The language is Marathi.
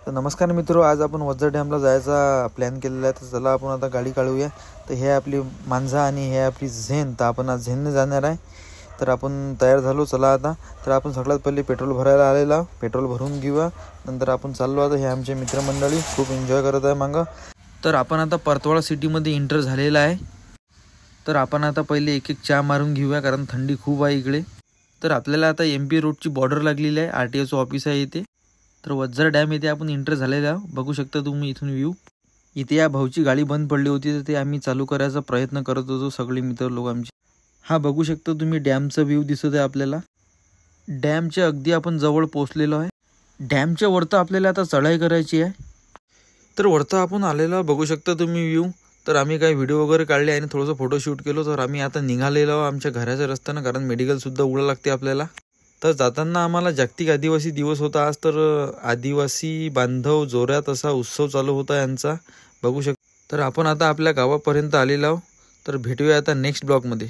तर नमस्कार मित्रो, आज आपण वज्र डॅमला जायचा प्लॅन केलेला आहे. तर चला आपण आता गाडी काढूया. तर हे आपली मांझा आणि हे आपली झेन. तर आपण आज झेनने जाणार आहे. तर आपण तयार झालो. चला आता. तर आपण सगळ्यात पहिले पेट्रोल भरायला आलेला, पेट्रोल भरून घेऊया. नंतर आपण चाललो. आता हे आमचे मित्रमंडळी खूप एन्जॉय करत आहे मागं. तर आपण आता परतवाडा सिटीमध्ये एंटर झालेला आहे. तर आपण आता पहिले एक चहा मारून घेऊया, कारण थंडी खूप आहे इकडे. तर आपल्याला आता MP रोडची बॉर्डर लागलेली आहे. RTOचं ऑफिस आहे इथे. तर वज्र डॅम येथे आपण एंटर झालेला आहोत. बघू शकता तुम्ही इथून व्ह्यू. इथे या भाऊची गाडी बंद पडली होती, तर ते आम्ही चालू करायचा प्रयत्न करत होतो सगळे मित्र लोक आमचे. हा बघू शकता तुम्ही डॅमचा व्ह्यू दिसत आहे आपल्याला. डॅमच्या अगदी आपण जवळ पोहोचलेलो आहे. डॅमच्या वरतं आपल्याला आता चढाई करायची आहे. तर वरतं आपण आलेलो बघू शकता तुम्ही व्ह्यू. तर आम्ही काही व्हिडिओ वगैरे काढले आणि थोडंसं फोटोशूट केलो. तर आम्ही आता निघालेलो आहोत आमच्या घराच्या रस्त्यानं, कारण मेडिकलसुद्धा उघडं लागते आपल्याला. तर जाताना आम्हाला जागतिक आदिवासी दिवस होता आज. तर आदिवासी बांधव जोरात असा उत्सव चालू होता यांचा, बघू शकता. तर आपण आता आपल्या गावापर्यंत आलेलो आहोत. तर भेटूया आता नेक्स्ट ब्लॉगमध्ये.